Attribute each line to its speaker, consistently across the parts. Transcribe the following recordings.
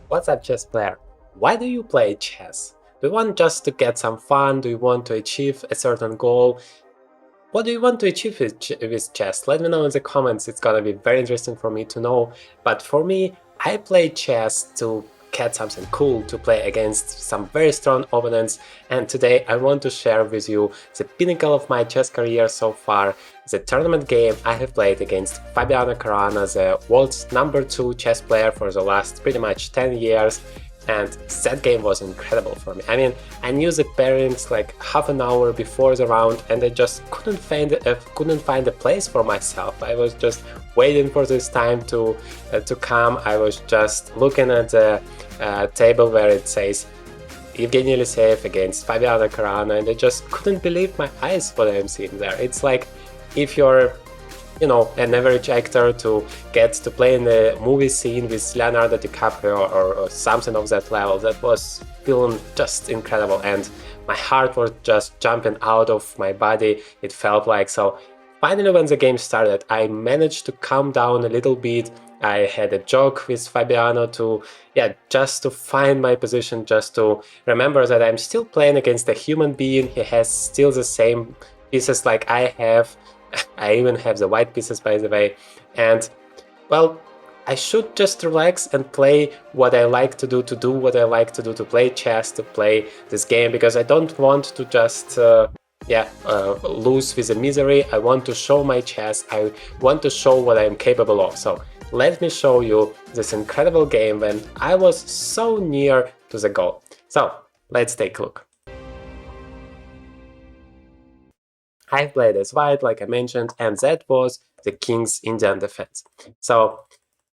Speaker 1: What's up, chess player? Why do you play chess? Do you want just to get some fun? Do you want to achieve a certain goal? What do you want to achieve with chess? Let me know in the comments, it's gonna be very interesting for me to know. But for me, I play chess to get something cool, to play against some very strong opponents, and today I want to share with you the pinnacle of my chess career so far, the tournament game I have played against Fabiano Caruana, the world's #2 chess player for the last pretty much 10 years. And that game was incredible for me. I mean, I knew the pairings like half an hour before the round, and I just couldn't find a place for myself. I was just waiting for this time to come. I was just looking at the table where it says Evgeny Liseyev against Fabiano Caruana, and I just couldn't believe my eyes what I'm seeing there. It's like if you're an average actor to get to play in a movie scene with Leonardo DiCaprio or something of that level. That was feeling just incredible, and my heart was just jumping out of my body, it felt like. So finally, when the game started, I managed to calm down a little bit. I had a joke with Fabiano to, just to find my position, just to remember that I'm still playing against a human being. He has still the same pieces like I have. I even have the white pieces, by the way, and well, I should just relax and play what I like to do what I like to do, to play chess, to play this game, because I don't want to just lose with the misery. I want to show my chess, I want to show what I'm capable of. So let me show you this incredible game when I was so near to the goal. So let's take a look. I played as white, like I mentioned, and that was the King's Indian defense. So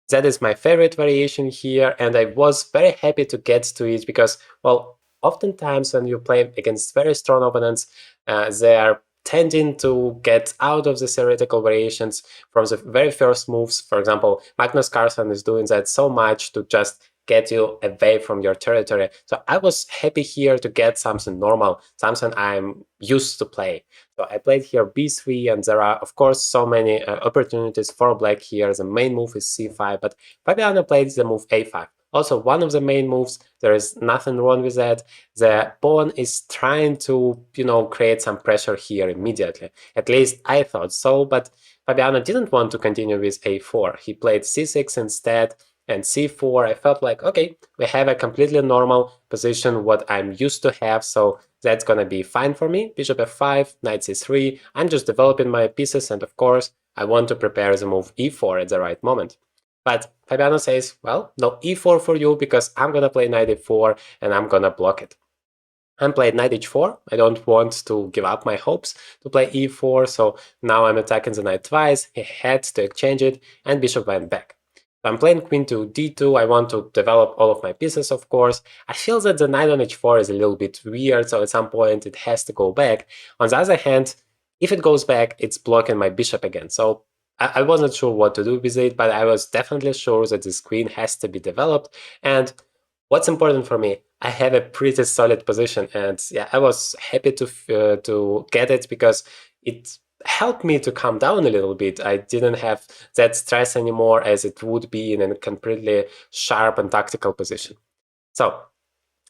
Speaker 1: that is my favorite variation here, and I was very happy to get to it because, well, oftentimes when you play against very strong opponents, they are tending to get out of the theoretical variations from the very first moves. For example, Magnus Carlsen is doing that so much to just get you away from your territory. So I was happy here to get something normal, something I'm used to play. So I played here b3, and there are, of course, so many opportunities for black here. The main move is c5, but Fabiano played the move a5. Also, one of the main moves, there is nothing wrong with that. The pawn is trying to, create some pressure here immediately. At least I thought so, but Fabiano didn't want to continue with a4. He played c6 instead, and c4. I felt like, okay, we have a completely normal position, what I'm used to have, so that's gonna be fine for me. Bishop f5, knight c3. I'm just developing my pieces, and of course, I want to prepare the move e4 at the right moment. But Fabiano says, well, no e4 for you, because I'm gonna play knight e4 and I'm gonna block it. I played knight h4. I don't want to give up my hopes to play e4, so now I'm attacking the knight twice. He had to exchange it, and bishop went back. I'm playing queen to d2. I want to develop all of my pieces, of course. I feel that the knight on h4 is a little bit weird, so at some point it has to go back. On the other hand, if it goes back, it's blocking my bishop again. So I wasn't sure what to do with it, but I was definitely sure that this queen has to be developed. And what's important for me, I have a pretty solid position, and I was happy to get it because it helped me to calm down a little bit. I didn't have that stress anymore as it would be in a completely sharp and tactical position. So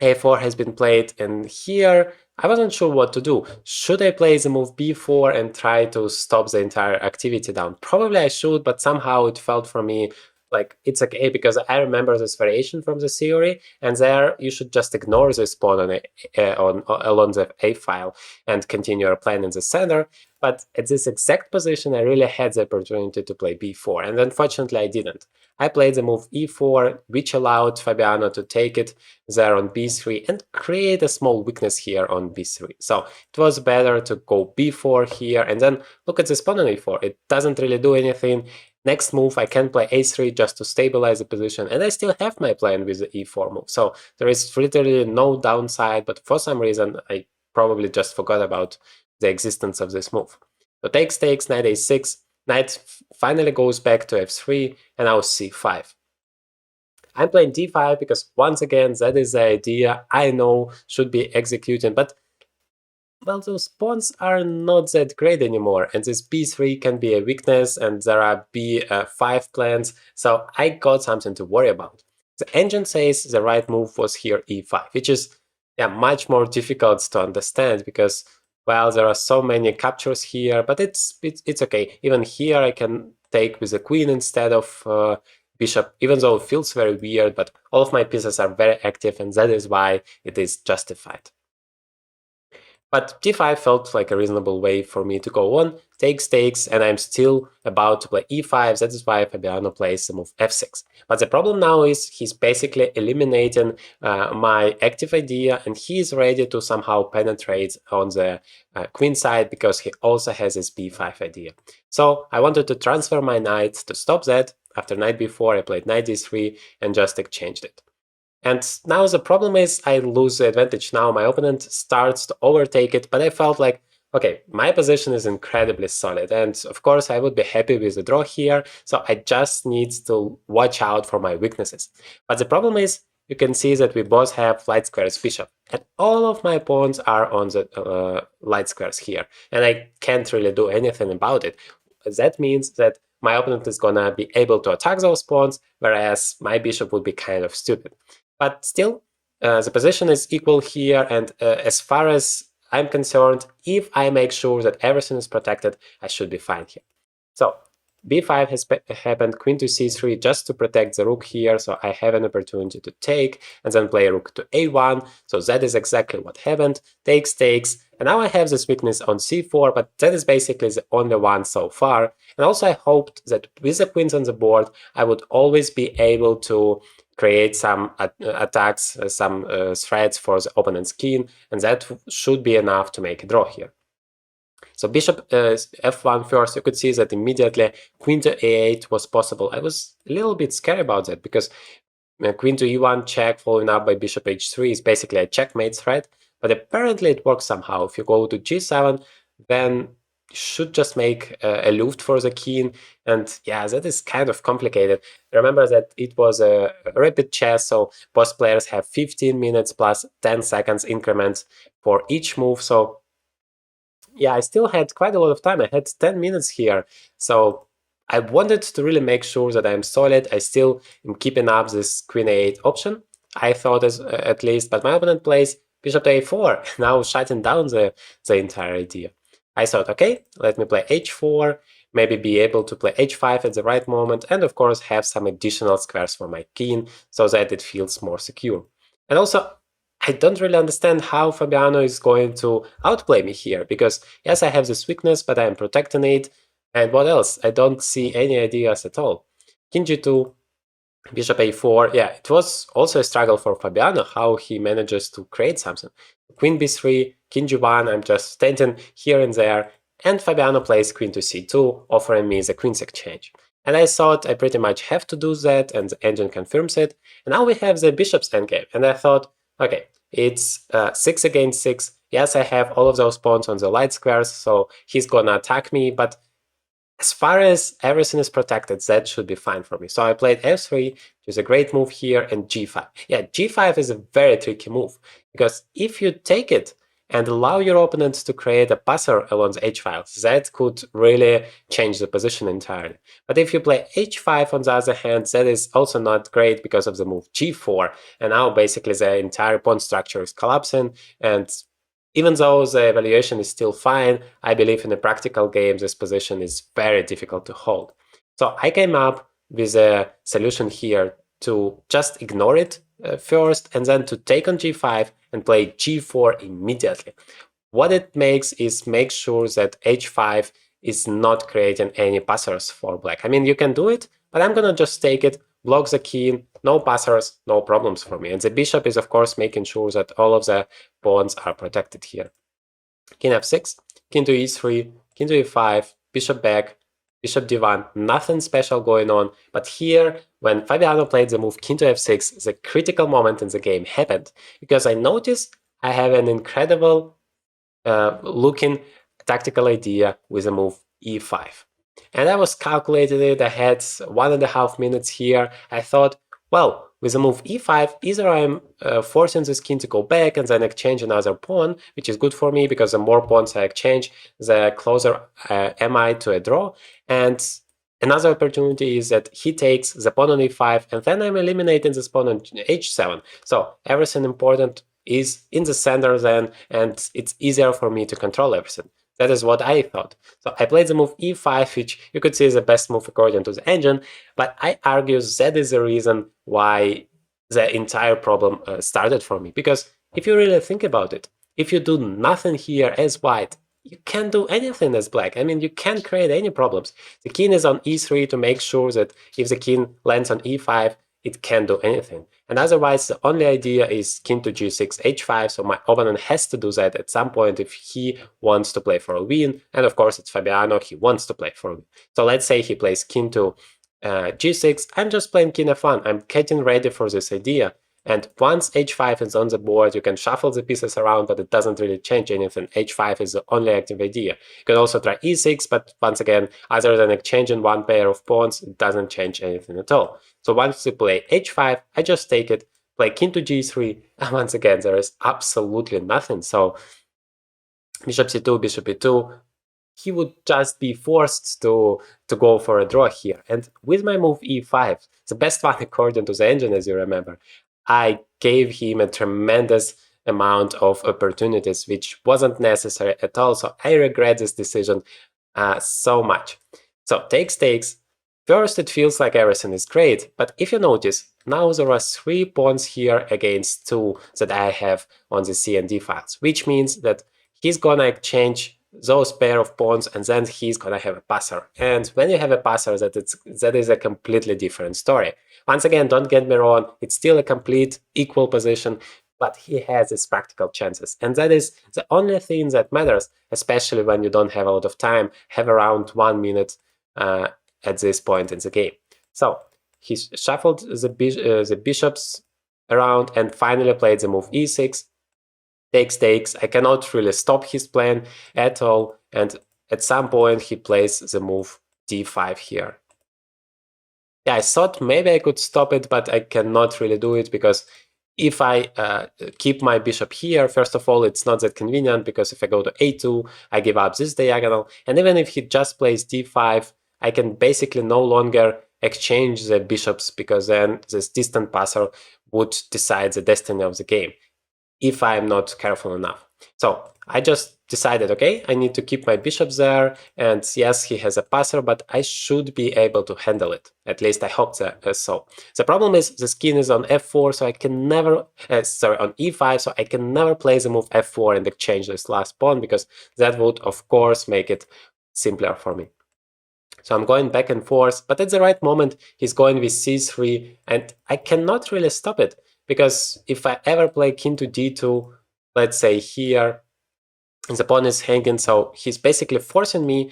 Speaker 1: a4 has been played, and here I wasn't sure what to do. Should I play the move b4 and try to stop the entire activity down? Probably I should, but somehow it felt for me like it's okay, because I remember this variation from the theory, and there you should just ignore this pawn along the a file and continue your plan in the center. But at this exact position, I really had the opportunity to play b4, and unfortunately I didn't. I played the move e4, which allowed Fabiano to take it there on b3 and create a small weakness here on b3. So it was better to go b4 here, and then look at this pawn on e4. It doesn't really do anything. Next move, I can play a3 just to stabilize the position, and I still have my plan with the e4 move. So there is literally no downside, but for some reason I probably just forgot about the existence of this move. So takes, knight a6, knight finally goes back to f3, and now c5. I'm playing d5 because, once again, that is the idea I know should be executed, but well, those pawns are not that great anymore, and this b3 can be a weakness, and there are b5 plans, so I got something to worry about. The engine says the right move was here e5, which is much more difficult to understand because, well, there are so many captures here, but it's okay. Even here I can take with the queen instead of bishop, even though it feels very weird, but all of my pieces are very active, and that is why it is justified. But d5 felt like a reasonable way for me to go on, takes, and I'm still about to play e5. That is why Fabiano plays the move f6. But the problem now is he's basically eliminating my active idea, and he is ready to somehow penetrate on the queen side because he also has his b5 idea. So I wanted to transfer my knight to stop that. After knight b4, I played knight d3 and just exchanged it. And now the problem is I lose the advantage now. My opponent starts to overtake it, but I felt like, okay, my position is incredibly solid. And of course, I would be happy with the draw here. So I just need to watch out for my weaknesses. But the problem is, you can see that we both have light squares bishop. And all of my pawns are on the light squares here. And I can't really do anything about it. That means that my opponent is gonna be able to attack those pawns, whereas my bishop would be kind of stupid. But still, the position is equal here, and as far as I'm concerned, if I make sure that everything is protected, I should be fine here. So b5 has happened, queen to c3 just to protect the rook here, so I have an opportunity to take, and then play rook to a1, so that is exactly what happened, takes, and now I have this weakness on c4, but that is basically the only one so far, and also I hoped that with the queens on the board, I would always be able to create some attacks, some threats for the opponent's king, and that should be enough to make a draw here. So bishop f1 first, you could see that immediately queen to a8 was possible. I was a little bit scared about that because queen to e1 check following up by bishop h3 is basically a checkmate threat, but apparently it works somehow. If you go to g7, then should just make a luft for the king, and yeah, that is kind of complicated. Remember that it was a rapid chess, so both players have 15 minutes plus 10 seconds increments for each move, so yeah, I still had quite a lot of time. I had 10 minutes here, so I wanted to really make sure that I'm solid. I still am keeping up this queen a8 option, I thought at least, but my opponent plays bishop to a4, now shutting down the entire idea. I thought, okay, let me play h4, maybe be able to play h5 at the right moment, and of course have some additional squares for my king so that it feels more secure. And also, I don't really understand how Fabiano is going to outplay me here, because yes, I have this weakness, but I am protecting it, and what else? I don't see any ideas at all. King g2, bishop a4, yeah, it was also a struggle for Fabiano, how he manages to create something. Queen b3, king g1, I'm just standing here and there, and Fabiano plays queen to c2, offering me the queen's exchange. And I thought I pretty much have to do that, and the engine confirms it. And now we have the bishop's endgame, and I thought, okay, it's 6 against 6. Yes, I have all of those pawns on the light squares, so he's gonna attack me, but as far as everything is protected, that should be fine for me. So I played f3, which is a great move here, and g5. Yeah, g5 is a very tricky move, because if you take it and allow your opponent to create a passer along the h-files, that could really change the position entirely. But if you play h5 on the other hand, that is also not great because of the move g4, and now basically the entire pawn structure is collapsing, and even though the evaluation is still fine, I believe in a practical game this position is very difficult to hold. So I came up with a solution here to just ignore it first, and then to take on g5 and play g4 immediately. What it makes is make sure that h5 is not creating any passers for black. I mean, you can do it, but I'm gonna just take it, block the king, no passers, no problems for me. And the bishop is, of course, making sure that all of the pawns are protected here. King f6, king to e3, king to e5, bishop back, bishop d1, nothing special going on. But here, when Fabiano played the move king to f6, the critical moment in the game happened, because I noticed I have an incredible looking tactical idea with the move e5. And I was calculating it, I had 1.5 minutes here. I thought, well, with the move e5, either I'm forcing this king to go back and then exchange another pawn, which is good for me because the more pawns I exchange, the closer am I to a draw. And Another opportunity is that he takes the pawn on e5, and then I'm eliminating this pawn on h7. So everything important is in the center then, and it's easier for me to control everything. That is what I thought. So I played the move e5, which you could see is the best move according to the engine, but I argue that is the reason why the entire problem started for me. Because if you really think about it, if you do nothing here as white, you can't do anything as black. I mean, you can't create any problems. The king is on e3 to make sure that if the king lands on e5, it can't do anything. And otherwise, the only idea is king to g6, h5, so my opponent has to do that at some point if he wants to play for a win. And of course, it's Fabiano, he wants to play for a win. So let's say he plays king to g6, I'm just playing king f1, I'm getting ready for this idea. And once h5 is on the board, you can shuffle the pieces around, but it doesn't really change anything. h5 is the only active idea. You can also try e6, but once again, other than exchanging one pair of pawns, it doesn't change anything at all. So once you play h5, I just take it, play king to g3, and once again, there is absolutely nothing. So bishop c2, bishop e2, he would just be forced to go for a draw here. And with my move e5, the best one according to the engine, as you remember, I gave him a tremendous amount of opportunities, which wasn't necessary at all. So I regret this decision so much. So takes. First, it feels like everything is great, but if you notice, now there are 3 pawns here against 2 that I have on the C and D files, which means that he's gonna exchange those pair of pawns, and then he's gonna have a passer. And when you have a passer, that is a completely different story. Once again, don't get me wrong, it's still a complete equal position, but he has his practical chances. And that is the only thing that matters, especially when you don't have a lot of time, have around 1 minute at this point in the game. So he shuffled the bishops around and finally played the move e6, takes. I cannot really stop his plan at all, and at some point he plays the move d5 here. Yeah, I thought maybe I could stop it, but I cannot really do it because if I keep my bishop here, first of all, it's not that convenient because if I go to a2, I give up this diagonal, and even if he just plays d5, I can basically no longer exchange the bishops because then this distant passer would decide the destiny of the game if I'm not careful enough. So I just decided, okay, I need to keep my bishops there, and yes, he has a passer, but I should be able to handle it. At least I hope so. The problem is the king is on f4, so I can never, on e5, so I can never play the move f4 and exchange this last pawn, because that would, of course, make it simpler for me. So I'm going back and forth, but at the right moment, he's going with c3, and I cannot really stop it, because if I ever play king to d2, let's say here, the pawn is hanging, so he's basically forcing me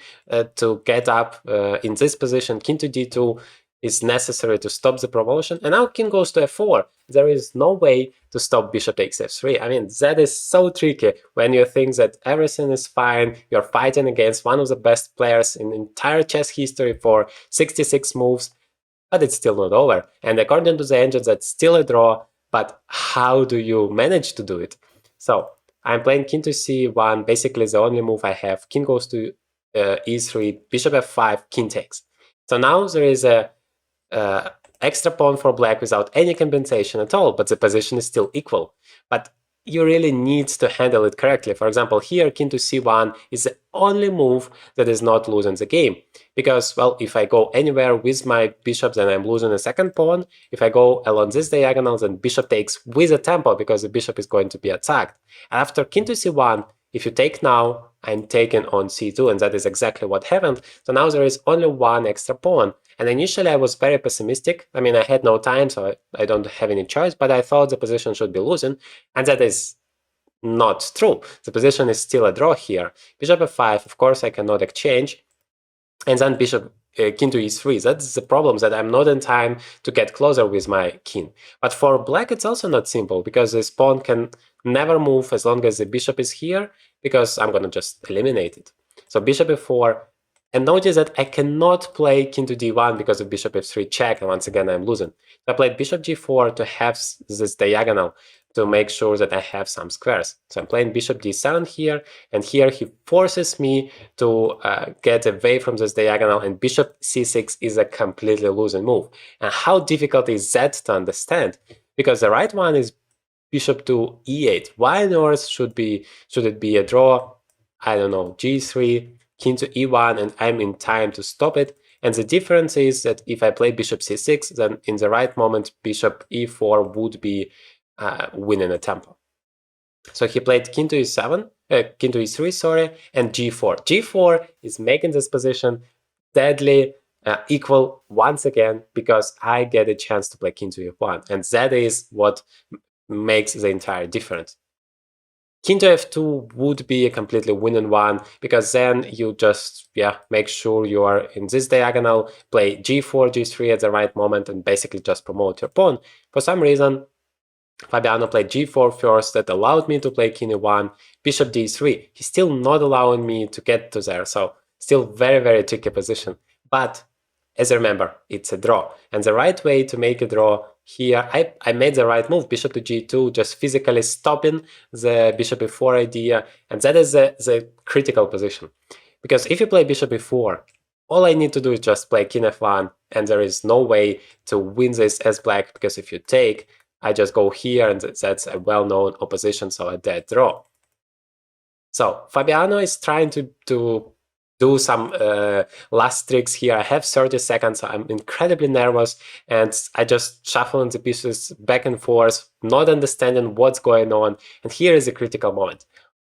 Speaker 1: to get up in this position. King to d2 is necessary to stop the promotion, and now king goes to f4. There is no way to stop bishop takes f3. I mean, that is so tricky when you think that everything is fine, you're fighting against one of the best players in entire chess history for 66 moves, but it's still not over. And according to the engine, that's still a draw, but how do you manage to do it? So I'm playing king to c1, basically the only move I have. King goes to e3, bishop f5, king takes. So now there is a extra pawn for black without any compensation at all, but the position is still equal. But you really need to handle it correctly. For example, here, king to c1 is the only move that is not losing the game. Because, well, if I go anywhere with my bishop, then I'm losing a second pawn. If I go along this diagonal, then bishop takes with a tempo, because the bishop is going to be attacked. After king to c1, if you take now, I'm taken on c2, and that is exactly what happened. So now there is only one extra pawn. And initially I was very pessimistic. I mean, I had no time, so I don't have any choice, but I thought the position should be losing, and that is not true. The position is still a draw here. Bishop f5, of course, I cannot exchange, and then bishop king to e3. That's the problem, that I'm not in time to get closer with my king. But for black, it's also not simple, because this pawn can never move as long as the bishop is here, because I'm gonna just eliminate it. So bishop f4, and notice that I cannot play king to d1 because of bishop f3 check, and once again I'm losing. So I played bishop g4 to have this diagonal to make sure that I have some squares. So I'm playing bishop d7 here, and here he forces me to get away from this diagonal, and bishop c6 is a completely losing move. And how difficult is that to understand? Because the right one is bishop to e8. Why on earth should it be a draw? I don't know, g3, king to e1, and I'm in time to stop it. And the difference is that if I play bishop c6, then in the right moment, bishop e4 would be winning a tempo. So he played king to e7, king to e3, sorry, and g4. g4 is making this position deadly equal once again because I get a chance to play king to e1, and that is what makes the entire difference. King to f2 would be a completely winning one because then you just make sure you are in this diagonal, play g4, g3 at the right moment, and basically just promote your pawn. For some reason, Fabiano played g4 first. That allowed me to play king e1, bishop d3. He's still not allowing me to get to there, so still very, very tricky position. But as I remember, it's a draw. And the right way to make a draw here, I made the right move, bishop to g2, just physically stopping the bishop e4 idea. And that is the critical position. Because if you play bishop e4, all I need to do is just play king f1, and there is no way to win this as black, because if you take, I just go here, and that's a well-known opposition, so a dead draw. So Fabiano is trying to do some last tricks here. I have 30 seconds, so I'm incredibly nervous, and I just shuffling the pieces back and forth, not understanding what's going on. And here is a critical moment.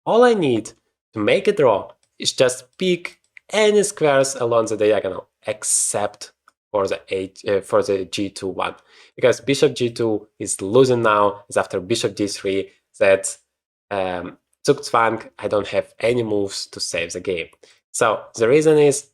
Speaker 1: All I need to make a draw is just pick any squares along the diagonal, except for the g2 one, because bishop g2 is losing now. It's after bishop d3 that Zugzwang, I don't have any moves to save the game. So the reason is,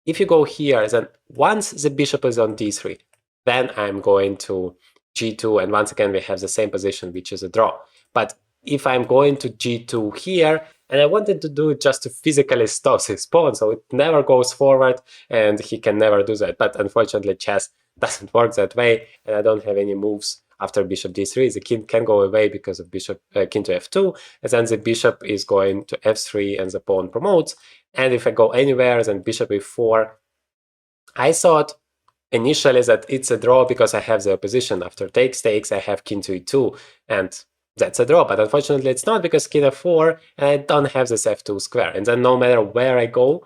Speaker 1: if you go here, then once the bishop is on d3, then I'm going to g2, and once again we have the same position, which is a draw. But if I'm going to g2 here, and I wanted to do it just to physically stop his pawn, so it never goes forward, and he can never do that. But unfortunately, chess doesn't work that way, and I don't have any moves after bishop d3. The king can go away because of bishop king to f2, and then the bishop is going to f3, and the pawn promotes. And if I go anywhere, then bishop e4. I thought initially that it's a draw because I have the opposition. After takes, I have king to e2, and that's a draw. But unfortunately, it's not, because king f4, and I don't have this f2 square. And then no matter where I go,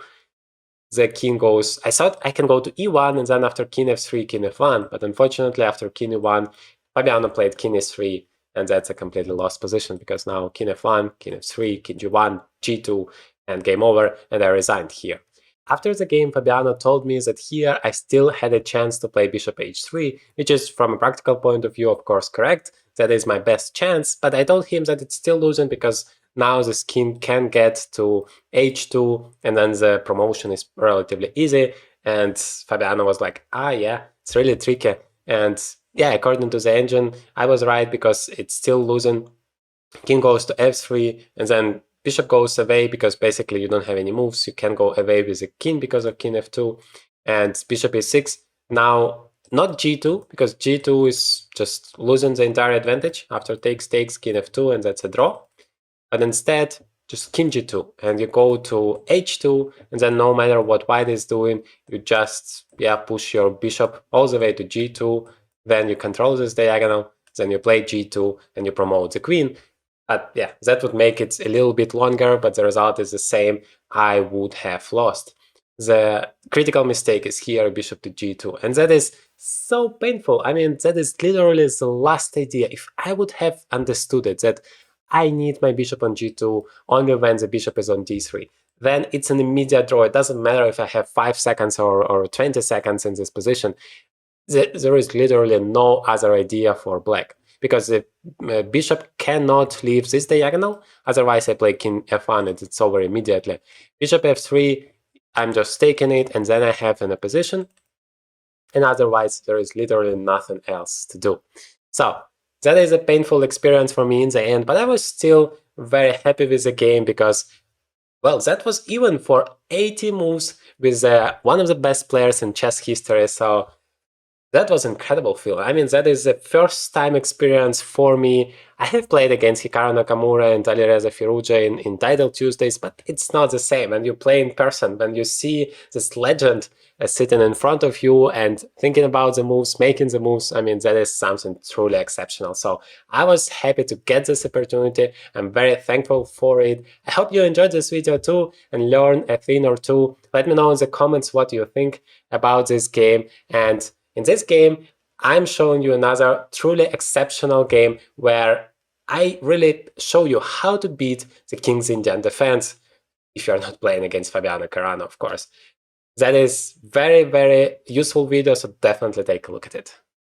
Speaker 1: the king goes. I thought I can go to e1, and then after king f3, king f1. But unfortunately, after king e1, Fabiano played king e3, and that's a completely lost position, because now king f1, king f3, king g1, g2, and game over, and I resigned here. After the game, Fabiano told me that here I still had a chance to play bishop h3, which is, from a practical point of view, of course, correct. That is my best chance, but I told him that it's still losing because now this king can get to h2, and then the promotion is relatively easy. And Fabiano was like, yeah, it's really tricky. And yeah, according to the engine, I was right, because it's still losing. King goes to f3, and then bishop goes away, because basically you don't have any moves. You can go away with the king because of king f2, and bishop e6. Now, not g2, because g2 is just losing the entire advantage. After takes, king f2, and that's a draw. But instead, just king g2, and you go to h2, and then no matter what white is doing, you just push your bishop all the way to g2. Then you control this diagonal, then you play g2, and you promote the queen. But yeah, that would make it a little bit longer, but the result is the same. I would have lost. The critical mistake is here, bishop to g2, and that is so painful. I mean, that is literally the last idea. If I would have understood it, that I need my bishop on g2 only when the bishop is on d3, then it's an immediate draw. It doesn't matter if I have 5 seconds or 20 seconds in this position. There is literally no other idea for black, because the bishop cannot leave this diagonal. Otherwise, I play king f1 and it's over immediately. Bishop f3, I'm just taking it, and then I have an opposition. And otherwise, there is literally nothing else to do. So that is a painful experience for me in the end, but I was still very happy with the game, because, well, that was even for 80 moves with one of the best players in chess history. So That was incredible, Phil. I mean, that is a first time experience for me. I have played against Hikaru Nakamura and Alireza Firouzja in Title Tuesdays, but it's not the same. When you play in person, when you see this legend sitting in front of you and thinking about the moves, making the moves, I mean, that is something truly exceptional. So I was happy to get this opportunity. I'm very thankful for it. I hope you enjoyed this video too and learn a thing or two. Let me know in the comments what you think about this game. And in this game, I'm showing you another truly exceptional game where I really show you how to beat the King's Indian defense if you're not playing against Fabiano Caruana, of course. That is very, very useful video, so definitely take a look at it.